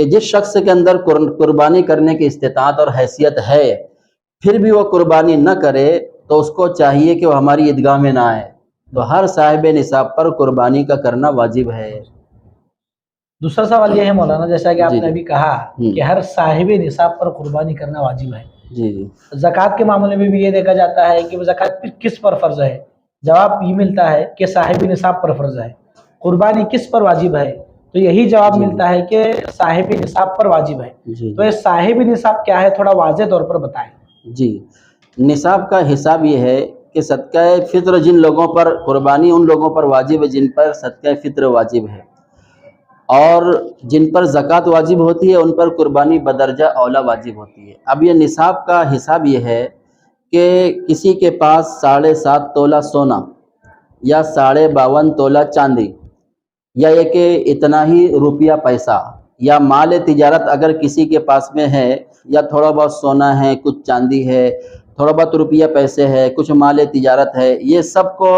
کہ جس شخص کے اندر قربانی کرنے کی استطاعت اور حیثیت ہے پھر بھی وہ قربانی نہ کرے تو اس کو چاہیے کہ وہ ہماری عیدگاہ میں نہ آئے. تو ہر صاحب نصاب پر قربانی کا کرنا واجب ہے. دوسرا سوال یہ ہے مولانا، جیسا کہ آپ جی نے ابھی کہا کہ ہر صاحب نصاب پر قربانی کرنا واجب ہے. جی جی زکوٰۃ کے معاملے میں بھی یہ دیکھا جاتا ہے کہ وہ زکوٰۃ کس پر فرض ہے. جواب یہ ملتا ہے کہ صاحب نصاب پر فرض ہے. قربانی کس پر واجب ہے؟ تو یہی جواب ملتا ہے کہ صاحب نصاب پر واجب ہے. جی تو یہ صاحب نصاب کیا ہے، تھوڑا واضح طور پر بتائیں. جی نصاب کا حساب یہ ہے کہ صدقہ فطر جن لوگوں پر قربانی ان لوگوں پر واجب ہے جن پر صدقہ فطر واجب ہے، اور جن پر زکوٰۃ واجب ہوتی ہے ان پر قربانی بدرجہ اولا واجب ہوتی ہے. اب یہ نصاب کا حساب یہ ہے کہ کسی کے پاس 7.5 تولہ سونا یا 52.5 تولہ چاندی یا یہ کہ اتنا ہی روپیہ پیسہ یا مال تجارت اگر کسی کے پاس میں ہے، یا تھوڑا بہت سونا ہے، کچھ چاندی ہے، تھوڑا بہت روپیہ پیسے ہے، کچھ مال تجارت ہے، یہ سب کو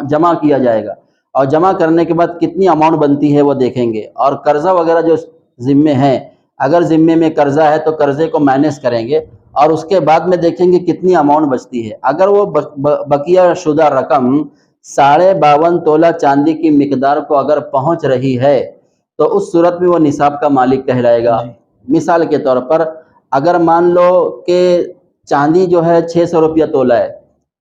جمع کیا جائے گا. اور جمع کرنے کے بعد کتنی اماؤنٹ بنتی ہے وہ دیکھیں گے. اور قرضہ وغیرہ جو ذمے ہیں، اگر ذمے میں قرضہ ہے تو قرضے کو مائنس کریں گے اور اس کے بعد میں دیکھیں گے کتنی اماؤنٹ بچتی ہے. اگر وہ بقیہ شدہ رقم 52.5 تولہ چاندی کی مقدار کو اگر پہنچ رہی ہے تو اس صورت میں وہ نصاب کا مالک کہلائے گا. مثال کے طور پر اگر مان لو کہ چاندی جو ہے 600 روپیہ تولہ ہے،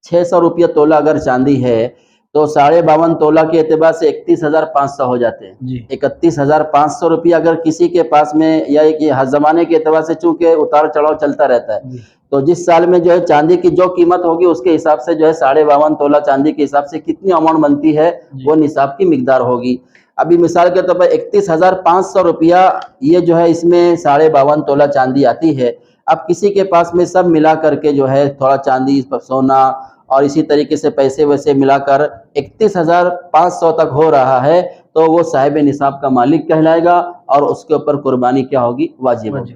600 روپیہ تولہ اگر چاندی ہے تو 52.5 تولہ کے اعتبار سے 31,500 ہو جاتے ہیں. 31,500 روپیہ اگر کسی کے پاس میں، یا کہ ہر زمانے کے اعتبار سے چونکہ اتار چڑھاؤ چلتا رہتا ہے، تو جس سال میں جو ہے چاندی کی جو قیمت ہوگی اس کے حساب سے جو ہے 52.5 تولہ چاندی کے حساب سے کتنی اماؤنٹ بنتی ہے وہ نصاب کی مقدار ہوگی. ابھی مثال کے طور پر 31,500 روپیہ یہ جو ہے اس میں 52.5 تولہ چاندی آتی ہے. اب کسی کے پاس میں سب ملا کر کے جو ہے تھوڑا چاندی، سونا اور اسی طریقے سے پیسے ویسے ملا کر 31,500 تک ہو رہا ہے تو وہ صاحب نصاب کا مالک کہلائے گا اور اس کے اوپر قربانی کیا ہوگی؟ واجب ہوگی.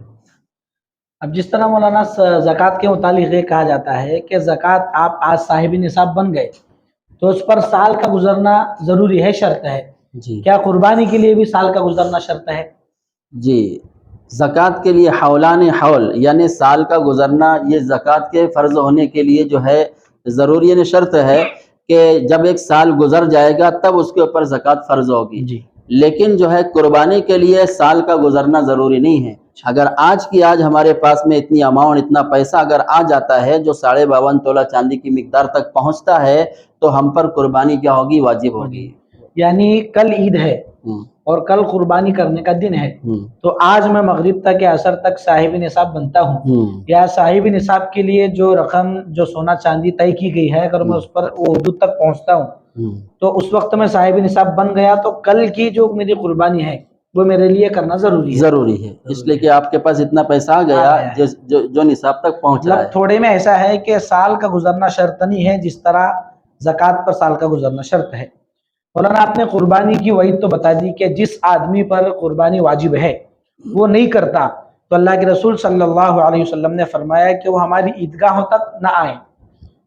اب جس طرح مولانا زکوٰۃ کے متعلق یہ کہا جاتا ہے کہ زکوٰۃ آپ آج صاحب نصاب بن گئے تو اس پر سال کا گزرنا ضروری ہے، شرط ہے. جی کیا قربانی کے لیے بھی سال کا گزرنا شرط ہے؟ جی زکوٰۃ کے لیے حولان حول یعنی سال کا گزرنا یہ زکوٰۃ کے فرض ہونے کے لیے جو ہے ضروری، یعنی شرط ہے کہ جب ایک سال گزر جائے گا تب اس کے اوپر زکوٰۃ فرض ہوگی. لیکن جو ہے قربانی کے لیے سال کا گزرنا ضروری نہیں ہے. اگر آج کی آج ہمارے پاس میں اتنی اماؤنٹ، اتنا پیسہ اگر آ جاتا ہے جو 52.5 تولہ چاندی کی مقدار تک پہنچتا ہے تو ہم پر قربانی کیا ہوگی؟ واجب ہوگی. یعنی کل عید ہے اور کل قربانی کرنے کا دن ہے تو آج میں مغرب تک یا عصر تک صاحب نصاب بنتا ہوں، یا صاحب نصاب کے لیے جو رقم جو سونا چاندی طے کی گئی ہے اگر میں اس پر وہ حدود تک پہنچتا ہوں تو اس وقت میں صاحب نصاب بن گیا تو کل کی جو میری قربانی ہے وہ میرے لیے کرنا ضروری ہے. اس لیے کہ آپ کے پاس اتنا پیسہ آ گیا جو نصاب تک پہنچ رہا ہے. تھوڑے میں ایسا ہے کہ سال کا گزرنا شرط نہیں ہے جس طرح زکوٰۃ پر سال کا گزرنا شرط ہے. مولانا آپ نے قربانی کی وعید تو بتا دی کہ جس آدمی پر قربانی واجب ہے وہ نہیں کرتا تو اللہ کے رسول صلی اللہ علیہ وسلم نے فرمایا کہ وہ ہماری عیدگاہوں تک نہ آئیں.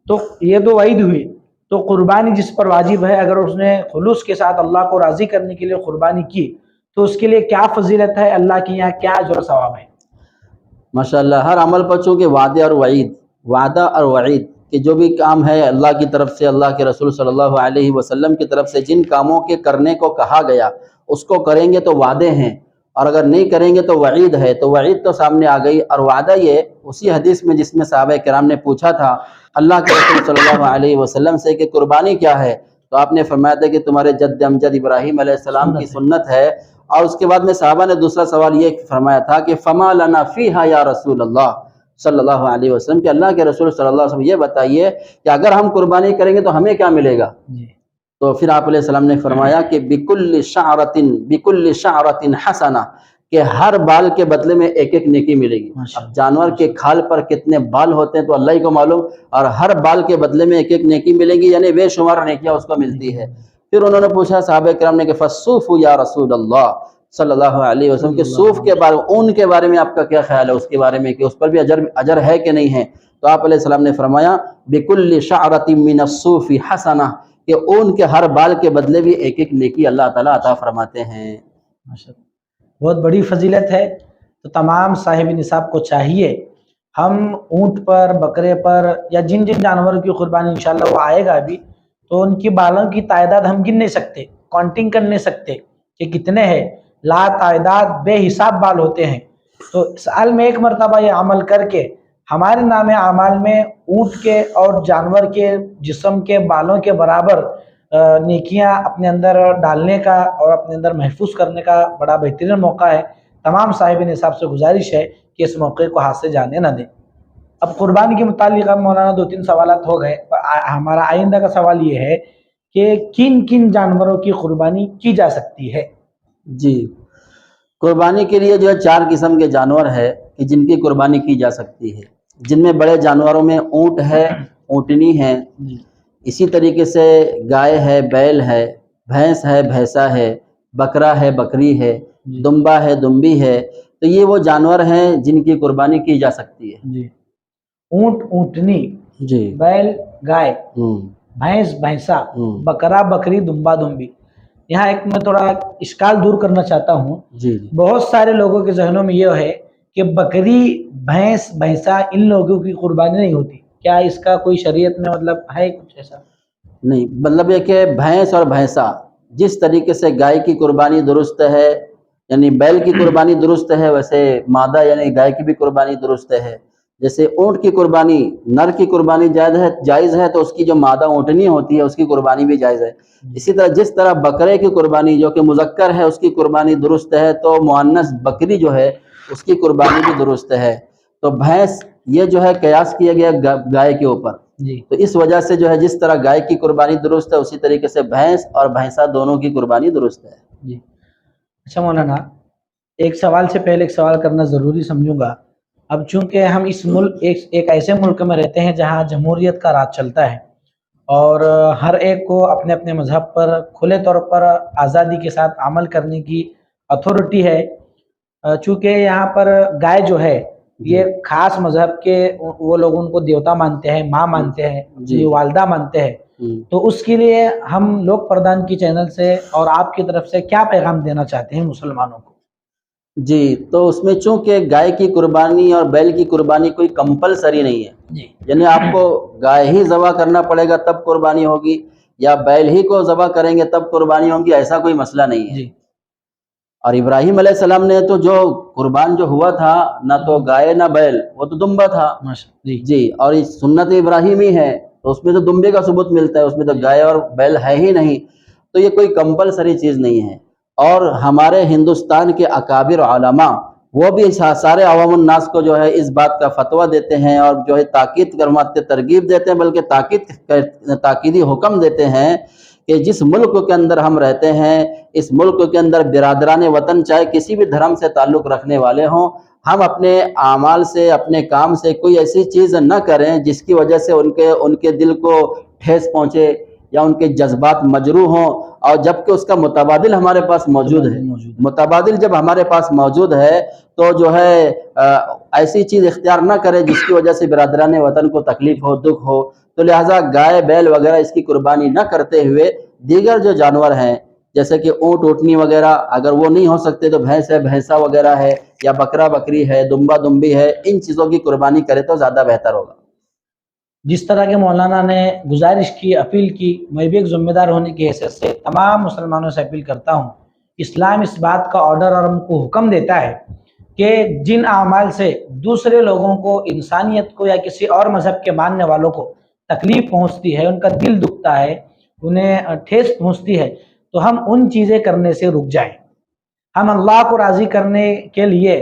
تو یہ تو وعید ہوئی، تو قربانی جس پر واجب ہے اگر اس نے خلوص کے ساتھ اللہ کو راضی کرنے کے لیے قربانی کی تو اس کے لیے کیا فضیلت ہے، اللہ کے یہاں کیا اجر و ثواب ہے؟ ماشاءاللہ ہر عمل پر چونکہ وعدہ اور وعید کہ جو بھی کام ہے اللہ کی طرف سے، اللہ کے رسول صلی اللہ علیہ وسلم کی طرف سے جن کاموں کے کرنے کو کہا گیا اس کو کریں گے تو وعدے ہیں، اور اگر نہیں کریں گے تو وعید ہے. تو وعید تو سامنے آ گئی، اور وعدہ یہ اسی حدیث میں جس میں صحابہ کرام نے پوچھا تھا اللہ کے رسول صلی اللہ علیہ وسلم سے کہ قربانی کیا ہے، تو آپ نے فرمایا تھا کہ تمہارے جد امجد ابراہیم علیہ السلام کی سنت ہے. اور اس کے بعد میں صحابہ نے دوسرا سوال یہ فرمایا تھا کہ فما لنا فیہا یا رسول اللہ صلی اللہ علیہ وسلم، کہ اللہ کے رسول صلی اللہ علیہ وسلم یہ بتائیے کہ اگر ہم قربانی کریں گے تو ہمیں کیا ملے گا؟ تو پھر آپ علیہ السلام نے فرمایا کہ بکل شعرۃ حسنہ، کہ ہر بال کے بدلے میں ایک ایک نیکی ملے گی. اب جانور کے کھال پر کتنے بال ہوتے ہیں تو اللہ ہی کو معلوم، اور ہر بال کے بدلے میں ایک ایک نیکی ملے گی، یعنی بے شمار نیکیاں اس کو ملتی ہے. پھر انہوں نے پوچھا صحابہ کرام نے کہ فالصوف یا رسول اللہ صلی اللہ علیہ وسلم کہ صوف کے بارے، اون کے بارے میں آپ کا کیا خیال ہے، اس کے بارے میں کہ اس پر بھی اجر ہے کہ نہیں ہے؟ تو آپ علیہ السلام نے فرمایا بکل شعرۃ من الصوف حسنہ، کہ اون کے ہر بال کے بدلے بھی ایک ایک نیکی اللہ تعالیٰ عطا فرماتے ہیں. بہت بڑی فضیلت ہے. تو تمام صاحب نصاب کو چاہیے ہم اونٹ پر، بکرے پر یا جن جن جانوروں کی قربانی انشاءاللہ وہ آئے گا ابھی، تو ان کی بالوں کی تعداد ہم گن نہیں سکتے، کاؤنٹنگ کر نہیں سکتے کہ کتنے ہیں. لا تعداد بے حساب بال ہوتے ہیں. تو سال میں ایک مرتبہ یہ عمل کر کے ہمارے نام اعمال میں اونٹ کے اور جانور کے جسم کے بالوں کے برابر نیکیاں اپنے اندر ڈالنے کا اور اپنے اندر محفوظ کرنے کا بڑا بہترین موقع ہے. تمام صاحب نصاب سے گزارش ہے کہ اس موقع کو ہاتھ سے جانے نہ دیں. اب قربانی کے متعلق اب مولانا 2-3 سوالات ہو گئے. ہمارا آئندہ کا سوال یہ ہے کہ کن کن جانوروں کی قربانی کی جا سکتی ہے؟ جی، قربانی کے لیے جو ہے 4 قسم کے جانور ہے کہ جن کی قربانی کی جا سکتی ہے، جن میں بڑے جانوروں میں اونٹ ہے، اونٹنی ہے، اسی طریقے سے گائے ہے، بیل ہے، بھینس ہے، بھینسا ہے، بکرا ہے، بکری ہے، دمبا ہے، دمبی ہے. تو یہ وہ جانور ہیں جن کی قربانی کی جا سکتی ہے. جی، اونٹ، اونٹنی، جی، بیل، گائے، ہوں، بھینس، بھینسا، ہوں، بکرا، بکری، دمبا، دمبی. یہاں ایک میں تھوڑا اشکال دور کرنا چاہتا ہوں. جی، جی، بہت سارے لوگوں کے ذہنوں میں یہ ہے کہ بکری، بھینس، بھینسا ان لوگوں کی قربانی نہیں ہوتی. کیا اس کا کوئی شریعت میں مطلب ہے کچھ ایسا؟ نہیں، مطلب یہ کہ بھینس اور بھینسا جس طریقے سے گائے کی قربانی درست ہے، یعنی بیل کی قربانی درست ہے، ویسے مادہ یعنی گائے کی بھی قربانی درست ہے. جیسے اونٹ کی قربانی، نر کی قربانی جائز ہے تو اس کی جو مادہ اونٹنی ہوتی ہے اس کی قربانی بھی جائز ہے. اسی طرح جس طرح بکرے کی قربانی جو کہ مذکر ہے اس کی قربانی درست ہے، تو مؤنث بکری جو ہے اس کی قربانی بھی درست ہے. تو بھینس یہ جو ہے قیاس کیا گیا گائے کے اوپر. جی تو اس وجہ سے جو ہے جس طرح گائے کی قربانی درست ہے اسی طریقے سے بھینس اور بھینسا دونوں کی قربانی درست ہے. جی. اچھا مولانا، ایک سوال سے پہلے ایک سوال کرنا ضروری سمجھوں گا. اب چونکہ ہم اس ملک ایک ایسے ملک میں رہتے ہیں جہاں جمہوریت کا راج چلتا ہے اور ہر ایک کو اپنے اپنے مذہب پر کھلے طور پر آزادی کے ساتھ عمل کرنے کی اتھارٹی ہے. چونکہ یہاں پر گائے جو ہے یہ خاص مذہب کے وہ لوگ ان کو دیوتا مانتے ہیں، ماں مانتے ہیں، اپنی والدہ مانتے ہیں. تو اس کے لیے ہم لوک پردھان کی چینل سے اور آپ کی طرف سے کیا پیغام دینا چاہتے ہیں مسلمانوں کو؟ جی، تو اس میں چونکہ گائے کی قربانی اور بیل کی قربانی کوئی کمپلسری نہیں ہے. جی یعنی آپ کو گائے ہی ذبح کرنا پڑے گا تب قربانی ہوگی یا بیل ہی کو ذبح کریں گے تب قربانی ہوگی، ایسا کوئی مسئلہ نہیں ہے. جی اور ابراہیم علیہ السلام نے تو جو قربان جو ہوا تھا نہ تو گائے نہ بیل، وہ تو دمبا تھا. جی جی، اور یہ سنت ابراہیمی ہے تو اس میں تو دمبے کا ثبوت ملتا ہے، اس میں تو گائے اور بیل ہے ہی نہیں. تو یہ کوئی کمپلسری چیز نہیں ہے. اور ہمارے ہندوستان کے اکابر علماء وہ بھی سارے عوام الناس کو جو ہے اس بات کا فتویٰ دیتے ہیں اور جو ہے تاکید کرواتے، ترغیب دیتے ہیں، بلکہ تاکیدی حکم دیتے ہیں کہ جس ملک کے اندر ہم رہتے ہیں اس ملک کے اندر برادران وطن چاہے کسی بھی دھرم سے تعلق رکھنے والے ہوں، ہم اپنے اعمال سے، اپنے کام سے کوئی ایسی چیز نہ کریں جس کی وجہ سے ان کے دل کو ٹھیس پہنچے یا ان کے جذبات مجروح ہوں، اور جبکہ اس کا متبادل ہمارے پاس موجود ہے. متبادل جب ہمارے پاس موجود ہے تو جو ہے ایسی چیز اختیار نہ کرے جس کی وجہ سے برادران وطن کو تکلیف ہو، دکھ ہو. تو لہٰذا گائے، بیل وغیرہ اس کی قربانی نہ کرتے ہوئے دیگر جو جانور ہیں جیسے کہ اونٹ، اونٹنی وغیرہ اگر وہ نہیں ہو سکتے تو بھینس ہے، بھینسا وغیرہ ہے، یا بکرا، بکری ہے، دمبا، دمبی ہے، ان چیزوں کی قربانی کرے تو زیادہ بہتر ہوگا. جس طرح کے مولانا نے گزارش کی، اپیل کی، میں بھی ایک ذمہ دار ہونے کی حیثیت سے تمام مسلمانوں سے اپیل کرتا ہوں. اسلام اس بات کا آرڈر اور ہم کو حکم دیتا ہے کہ جن اعمال سے دوسرے لوگوں کو، انسانیت کو یا کسی اور مذہب کے ماننے والوں کو تکلیف پہنچتی ہے، ان کا دل دکھتا ہے، انہیں ٹھیس پہنچتی ہے، تو ہم ان چیزیں کرنے سے رک جائیں. ہم اللہ کو راضی کرنے کے لیے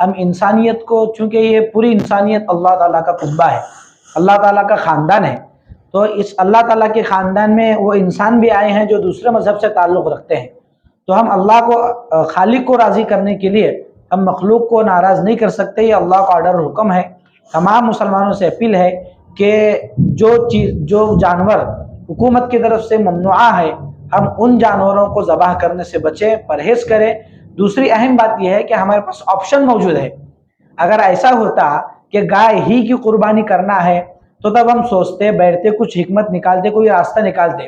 ہم انسانیت کو، چونکہ یہ پوری انسانیت اللہ تعالیٰ کا قطبہ ہے، اللہ تعالیٰ کا خاندان ہے، تو اس اللہ تعالیٰ کے خاندان میں وہ انسان بھی آئے ہیں جو دوسرے مذہب سے تعلق رکھتے ہیں. تو ہم اللہ کو، خالق کو راضی کرنے کے لیے ہم مخلوق کو ناراض نہیں کر سکتے. یہ اللہ کا آرڈر حکم ہے. تمام مسلمانوں سے اپیل ہے کہ جو جانور حکومت کی طرف سے ممنوعہ ہے ہم ان جانوروں کو ذبح کرنے سے بچیں، پرہیز کریں. دوسری اہم بات یہ ہے کہ ہمارے پاس آپشن موجود ہے. اگر ایسا ہوتا کہ گائے ہی کی قربانی کرنا ہے تو تب ہم سوچتے، بیٹھتے، کچھ حکمت نکالتے، کوئی راستہ نکالتے.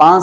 5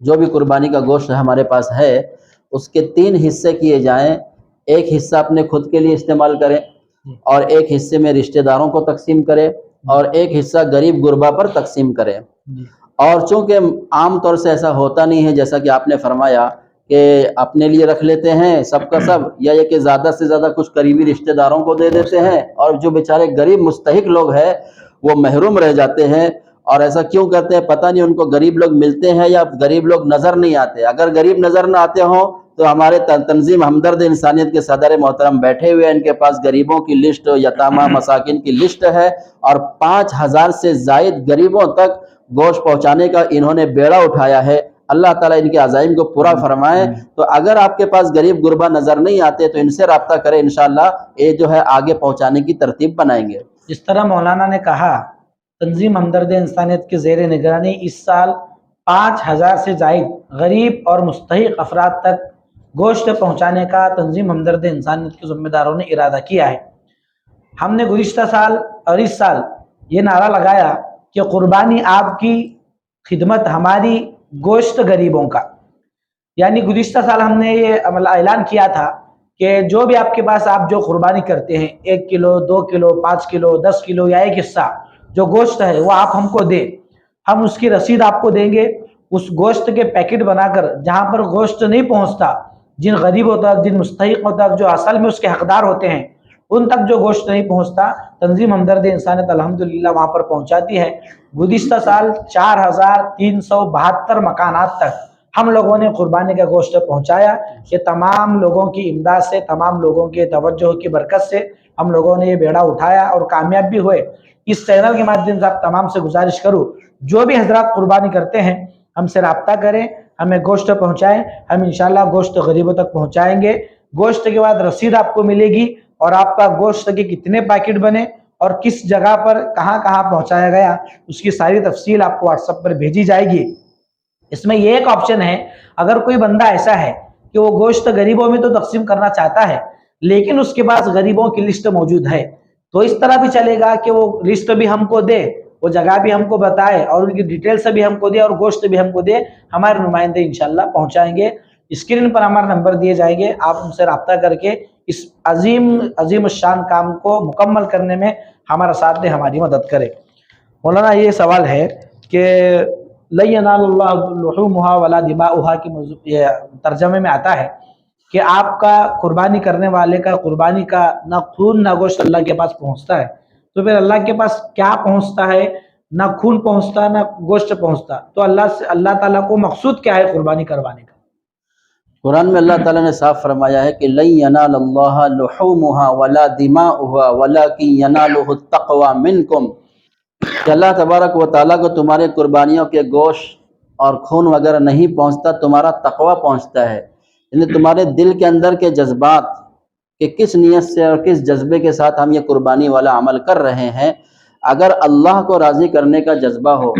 جو بھی قربانی کا گوشت ہمارے پاس ہے اس کے 3 حصے کیے جائیں. ایک حصہ اپنے خود کے لیے استعمال کریں اور ایک حصے میں رشتہ داروں کو تقسیم کریں اور ایک حصہ غریب غربا پر تقسیم کریں. اور چونکہ عام طور سے ایسا ہوتا نہیں ہے جیسا کہ آپ نے فرمایا کہ اپنے لیے رکھ لیتے ہیں سب کا سب، یا یہ کہ زیادہ سے زیادہ کچھ قریبی رشتہ داروں کو دے دیتے ہیں اور جو بیچارے غریب مستحق لوگ ہیں وہ محروم رہ جاتے ہیں. اور ایسا کیوں کرتے ہیں پتہ نہیں، ان کو غریب لوگ ملتے ہیں یا غریب لوگ نظر نہیں آتے. اگر غریب نظر نہ آتے ہوں تو ہمارے تنظیم ہمدرد انسانیت کے صدر محترم بیٹھے ہوئے ہیں، ان کے پاس غریبوں کی لسٹ، یتامہ مساکین کی لسٹ ہے اور 5000 سے زائد غریبوں تک گوشت پہنچانے کا انہوں نے بیڑا اٹھایا ہے. اللہ تعالیٰ ان کے عزائم کو پورا فرمائے. تو اگر آپ کے پاس غریب غربا نظر نہیں آتے تو ان سے رابطہ کریں، انشاءاللہ یہ جو ہے آگے پہنچانے کی ترتیب بنائیں گے. جس طرح مولانا نے کہا تنظیم ہمدرد انسانیت کے زیر نگرانی اس سال 5000 سے زائد غریب اور مستحق افراد تک گوشت پہنچانے کا تنظیم ہمدرد انسانیت کے ذمہ داروں نے ارادہ کیا ہے. ہم نے گزشتہ سال اور اس سال یہ نعرہ لگایا کہ قربانی آپ کی، خدمت ہماری، گوشت غریبوں کا. یعنی گزشتہ سال ہم نے یہ اعلان کیا تھا کہ جو بھی آپ کے پاس آپ جو قربانی کرتے ہیں 1 کلو 2 کلو 5 کلو 10 کلو یا ایک حصہ جو گوشت ہے وہ آپ ہم کو دیں، ہم اس کی رسید آپ کو دیں گے. اس گوشت کے پیکٹ بنا کر جہاں پر گوشت نہیں پہنچتا، جن غریبوں تک، جن مستحقوں تک جو اصل میں اس کے حقدار ہوتے ہیں ان تک جو گوشت نہیں پہنچتا، تنظیم ہمدرد انسانیت الحمدللہ وہاں پر پہنچاتی ہے. گزشتہ سال 4372 مکانات تک ہم لوگوں نے قربانی کا گوشت پہنچایا. یہ تمام لوگوں کی امداد سے، تمام لوگوں کے توجہ کی برکت سے ہم لوگوں نے یہ بیڑا اٹھایا اور کامیاب بھی ہوئے. اس چینل کے مادھیم سے آپ تمام سے گزارش کروں، جو بھی حضرات قربانی کرتے ہیں ہم سے رابطہ کریں، ہمیں گوشت پہنچائیں، ہم انشاءاللہ گوشت غریبوں تک پہنچائیں گے. گوشت کے بعد رسید آپ کو ملے گی اور آپ کا گوشت کے کتنے پیکٹ بنے اور کس جگہ پر کہاں کہاں پہنچایا گیا اس کی ساری تفصیل آپ کو واٹس ایپ پر بھیجی جائے گی. اس میں یہ ایک آپشن ہے، اگر کوئی بندہ ایسا ہے کہ وہ گوشت غریبوں میں تو تقسیم کرنا چاہتا ہے لیکن اس کے پاس غریبوں کی لسٹ موجود ہے تو اس طرح بھی چلے گا کہ وہ لسٹ بھی ہم کو دے، وہ جگہ بھی ہم کو بتائے اور ان کی ڈیٹیلز بھی ہم کو دے اور گوشت بھی ہم کو دے. ہمارے نمائندے انشاءاللہ پہنچائیں گے. اسکرین پر ہمارا نمبر دیے جائیں گے، آپ ان سے رابطہ کر کے اس عظیم الشان کام کو مکمل کرنے میں ہمارا ساتھ دے، ہماری مدد کرے. مولانا یہ سوال ہے کہ لَن يَنَالَ اللَّهُ لُحُومُهَا وَلَا دِمَاؤُهَا کی یہ ترجمے میں آتا ہے کہ آپ کا قربانی کرنے والے کا قربانی کا نہ خون نہ گوشت اللہ کے پاس پہنچتا ہے، تو پھر اللہ کے پاس کیا پہنچتا ہے؟ نہ خون پہنچتا نہ گوشت پہنچتا، تو اللہ تعالیٰ کو مقصود کیا ہے قربانی کروانے کا؟ قرآن میں اللہ تعالیٰ نے صاف فرمایا ہے کہ لَن يَنَالَ اللَّهَ لُحُومُهَا وَلَا دِمَاؤُهَا وَلَكِن يَنَالُهُ التَّقْوَى مِنكُمْ، کہ اللہ تبارک و تعالیٰ کو تمہارے قربانیوں کے گوشت اور خون وغیرہ نہیں پہنچتا، تمہارا تقوی پہنچتا ہے. یعنی تمہارے دل کے اندر کے جذبات کہ کس نیت سے اور کس جذبے کے ساتھ ہم یہ قربانی والا عمل کر رہے ہیں. اگر اللہ کو راضی کرنے کا جذبہ ہو،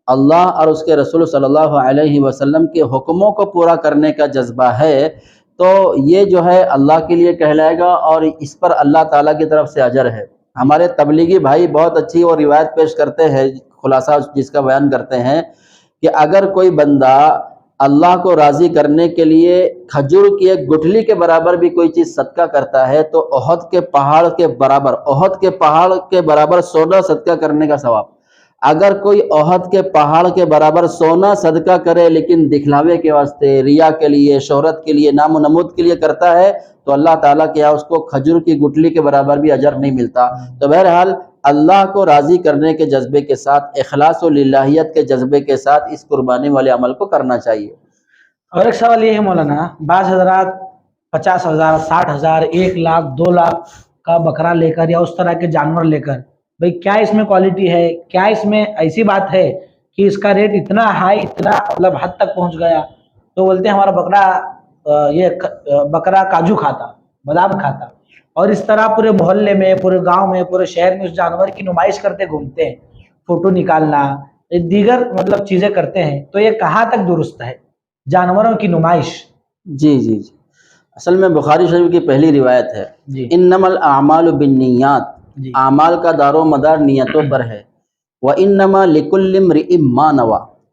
اللہ اور اس کے رسول صلی اللہ علیہ وسلم کے حکموں کو پورا کرنے کا جذبہ ہے تو یہ جو ہے اللہ کے لیے کہلائے گا اور اس پر اللہ تعالیٰ کی طرف سے اجر ہے. ہمارے تبلیغی بھائی بہت اچھی وہ روایت پیش کرتے ہیں، خلاصہ جس کا بیان کرتے ہیں کہ اگر کوئی بندہ اللہ کو راضی کرنے کے لیے کھجور کی ایک گٹھلی کے برابر بھی کوئی چیز صدقہ کرتا ہے تو احد کے پہاڑ کے برابر سونا صدقہ کرنے کا ثواب. اگر کوئی احد کے پہاڑ کے برابر سونا صدقہ کرے لیکن دکھلاوے کے واسطے، ریا کے لیے، شہرت کے لیے، نام و نمود کے لیے کرتا ہے تو اللہ تعالیٰ کے یہاں اس کو کھجور کی گٹھلی کے برابر بھی اجر نہیں ملتا. تو بہرحال اللہ کو راضی کرنے کے جذبے کے ساتھ، اخلاص و للہیت کے جذبے کے ساتھ اس قربانی والے عمل کو کرنا چاہیے. اور ایک سوال یہ ہے مولانا، بعض حضرات 50,000 60,000 1 لاکھ 2 لاکھ کا بکرا لے کر یا اس طرح کے جانور لے کر، بھئی کیا اس میں کوالٹی ہے؟ کیا اس میں ایسی بات ہے کہ اس کا ریٹ اتنا ہائی، اتنا مطلب حد تک پہنچ گیا؟ تو بولتے ہیں ہمارا بکرا کاجو کھاتا، بادام کھاتا، اور اس طرح پورے محلے میں، پورے گاؤں میں، پورے شہر میں اس جانور کی نمائش کرتے گھومتے ہیں، فوٹو نکالنا، دیگر مطلب چیزیں کرتے ہیں. تو یہ کہاں تک درست ہے جانوروں کی نمائش؟ جی اصل میں بخاری شریف کی پہلی روایت ہے انما الاعمال بالنیات، اعمال کا دار و مدار نیتوں پر ہے. وانما لکل امرئ ما نوی،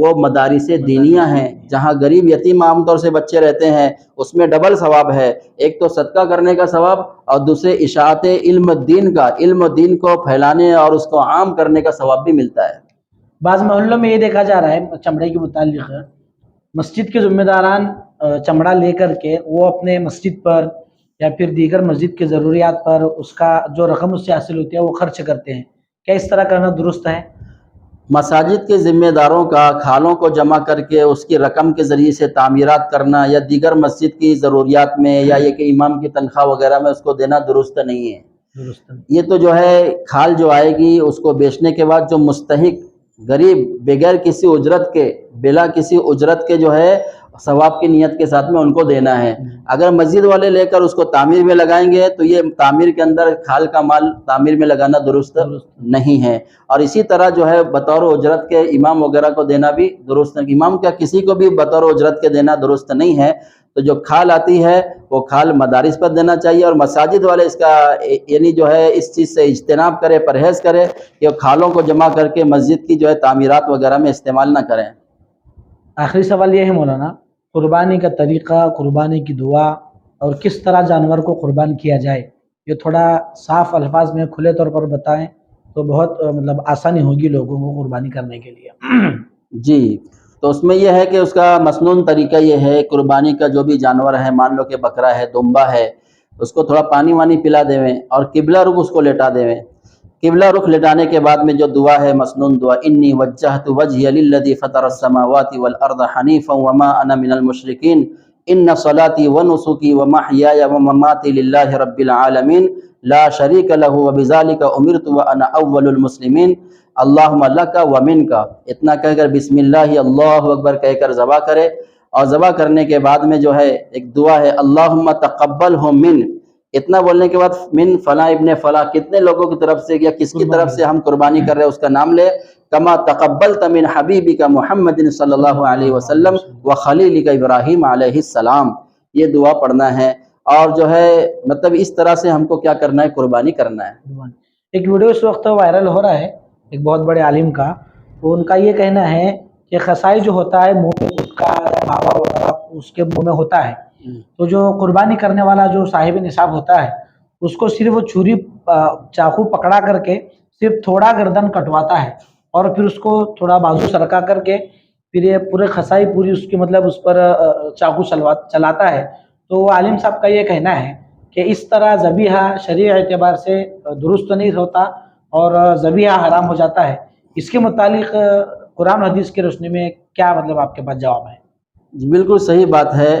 وہ مدارس دینیہ ہیں جہاں غریب یتیم عام طور سے بچے رہتے ہیں، اس میں ڈبل ثواب ہے، ایک تو صدقہ کرنے کا ثواب اور دوسرے اشاعت علم دین کا، علم دین کو پھیلانے اور اس کو عام کرنے کا ثواب بھی ملتا ہے۔ بعض محلوں میں یہ دیکھا جا رہا ہے چمڑے کے متعلق، مسجد کے ذمہ داران چمڑا لے کر کے وہ اپنے مسجد پر یا پھر دیگر مسجد کے ضروریات پر اس کا جو رقم اس سے حاصل ہوتی ہے وہ خرچ کرتے ہیں، کیا اس طرح کرنا درست ہے؟ مساجد کے ذمہ داروں کا کھالوں کو جمع کر کے اس کی رقم کے ذریعے سے تعمیرات کرنا یا دیگر مسجد کی ضروریات میں یا یہ کہ امام کی تنخواہ وغیرہ میں اس کو دینا درست نہیں ہے۔ درست نہیں۔ یہ تو جو ہے کھال جو آئے گی اس کو بیچنے کے بعد جو مستحق غریب بغیر کسی اجرت کے، بلا کسی اجرت کے جو ہے ثواب کی نیت کے ساتھ میں ان کو دینا ہے۔ اگر مسجد والے لے کر اس کو تعمیر میں لگائیں گے تو یہ تعمیر کے اندر کھال کا مال تعمیر میں لگانا درست نہیں ہے، اور اسی طرح جو ہے بطور اجرت کے امام وغیرہ کو دینا بھی درست نہیں، امام کا کسی کو بھی بطور اجرت کے دینا درست نہیں ہے۔ تو جو کھال آتی ہے وہ کھال مدارس پر دینا چاہیے، اور مساجد والے اس کا یعنی جو ہے اس چیز سے اجتناب کرے، پرہیز کرے کہ کھالوں کو جمع کر کے مسجد کی جو ہے تعمیرات وغیرہ میں استعمال نہ کریں۔ آخری سوال یہ ہے مولانا، قربانی کا طریقہ، قربانی کی دعا اور کس طرح جانور کو قربان کیا جائے، یہ تھوڑا صاف الفاظ میں کھلے طور پر بتائیں تو بہت مطلب آسانی ہوگی لوگوں کو قربانی کرنے کے لیے۔ جی، تو اس میں یہ ہے کہ اس کا مسنون طریقہ یہ ہے، قربانی کا جو بھی جانور ہے، مان لو کہ بکرا ہے، دمبا ہے، اس کو تھوڑا پانی وانی پلا دیویں اور قبلہ رخ اس کو لٹا دیویں۔ قبلہ رخ لٹانے کے بعد میں جو دعا ہے مسنون دعا، انی وجہت وجہی للذی فطر السماوات والارض حنیفا وما انا من المشرکین ان صلاتی ونسکی ومحیای ومماتی للہ رب العالمین لا شریک لہ وبذالک امرت وانا اول المسلمین اللہم لک ومن کا، اتنا کہہ کر بسم اللہ اللہ اکبر کہہ کر ذبح کرے، اور ذبح کرنے کے بعد میں جو ہے ایک دعا ہے اللہم تقبلہ من، اتنا بولنے کے بعد من فلاں ابن فلاں کتنے لوگوں کی طرف سے یا کس کی طرف سے ہم قربانی کر رہے ہیں اس کا نام لے، کما تقبلت من حبیبک محمد صلی اللہ علیہ وسلم و خلیلک ابراہیم علیہ السلام، یہ دعا پڑھنا ہے، اور جو ہے مطلب اس طرح سے ہم کو کیا کرنا ہے، قربانی کرنا ہے۔ ایک ویڈیو اس وقت وائرل ہو رہا ہے ایک بہت بڑے عالم کا، وہ ان کا یہ کہنا ہے کہ خسائی جو ہوتا ہے منہ میں خود کا ماوا وغیرہ اس کے منہ میں ہوتا ہے، تو جو قربانی کرنے والا جو صاحب نصاب ہوتا ہے اس کو صرف وہ چھری چاقو پکڑا کر کے صرف تھوڑا گردن کٹواتا ہے اور پھر اس کو تھوڑا بازو سرکا کر کے پھر یہ پورے خسائی پوری اس کی مطلب اس پر چاقو چلاتا ہے۔ تو وہ عالم صاحب کا یہ کہنا ہے کہ اس طرح ذبیحہ شرعی اعتبار سے درست نہیں ہوتا اور ذبیحہ حرام ہو جاتا ہے، اس کے متعلق قرآن حدیث کی روشنی میں کیا مطلب آپ کے پاس جواب ہے؟ جی بالکل صحیح بات ہے،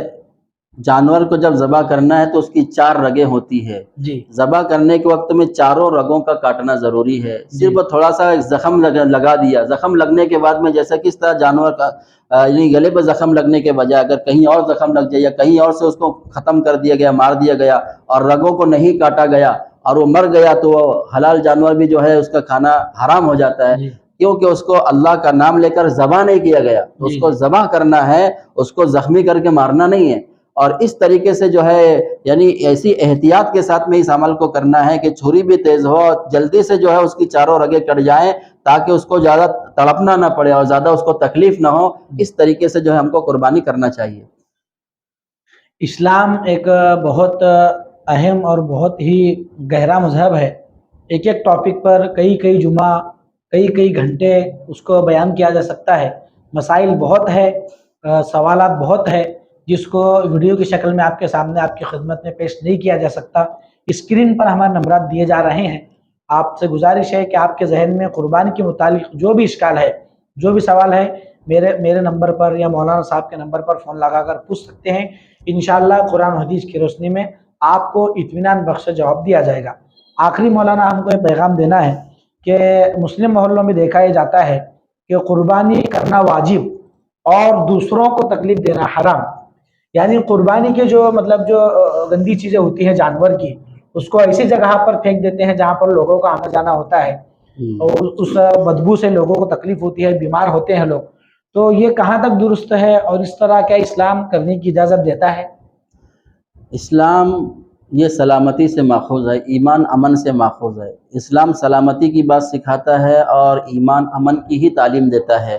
جانور کو جب ذبح کرنا ہے تو اس کی 4 رگیں ہوتی ہے، جی ذبح کرنے کے وقت میں چاروں رگوں کا کاٹنا ضروری ہے، صرف تھوڑا سا زخم لگا دیا، زخم لگنے کے بعد میں جیسا کس طرح جانور کا یعنی گلے پہ زخم لگنے کے بجائے اگر کہیں اور زخم لگ جائے یا کہیں اور سے اس کو ختم کر دیا گیا، مار دیا گیا اور رگوں کو نہیں کاٹا گیا اور وہ مر گیا تو وہ حلال جانور بھی جو ہے اس کا کھانا حرام ہو جاتا ہے، کیونکہ اس کو اللہ کا نام لے کر ذبح نہیں کیا گیا، اس کو ذبح کرنا ہے، اس کو زخمی کر کے مارنا نہیں ہے۔ اور اس طریقے سے جو ہے یعنی ایسی احتیاط کے ساتھ میں اس عمل کو کرنا ہے کہ چھری بھی تیز ہو، جلدی سے جو ہے اس کی چاروں رگیں کٹ جائیں تاکہ اس کو زیادہ تڑپنا نہ پڑے اور زیادہ اس کو تکلیف نہ ہو، اس طریقے سے جو ہے ہم کو قربانی کرنا چاہیے۔ اسلام ایک بہت اہم اور بہت ہی گہرا مذہب ہے، ایک ایک ٹاپک پر کئی جمعہ کئی گھنٹے اس کو بیان کیا جا سکتا ہے، مسائل بہت ہے، سوالات بہت ہے جس کو ویڈیو کی شکل میں آپ کے سامنے آپ کی خدمت میں پیش نہیں کیا جا سکتا۔ اسکرین پر ہمارے نمبرات دیے جا رہے ہیں، آپ سے گزارش ہے کہ آپ کے ذہن میں قربانی کے متعلق جو بھی اشکال ہے، جو بھی سوال ہے میرے نمبر پر یا مولانا صاحب کے نمبر پر فون لگا کر پوچھ سکتے ہیں، انشاءاللہ قرآن حدیث کی روشنی میں آپ کو اطمینان بخش جواب دیا جائے گا۔ آخری مولانا ہم کو یہ پیغام دینا ہے کہ مسلم محلوں میں دیکھا یہ جاتا ہے کہ قربانی کرنا واجب اور دوسروں کو تکلیف دینا حرام، یعنی قربانی کے جو مطلب جو گندی چیزیں ہوتی ہیں جانور کی اس کو ایسی جگہ پر پھینک دیتے ہیں جہاں پر لوگوں کا آنا جانا ہوتا ہے اور اس بدبو سے لوگوں کو تکلیف ہوتی ہے، بیمار ہوتے ہیں لوگ، تو یہ کہاں تک درست ہے اور اس طرح کیا اسلام کرنے کی اجازت دیتا ہے؟ اسلام یہ سلامتی سے ماخوذ ہے، ایمان امن سے ماخوذ ہے، اسلام سلامتی کی بات سکھاتا ہے اور ایمان امن کی ہی تعلیم دیتا ہے۔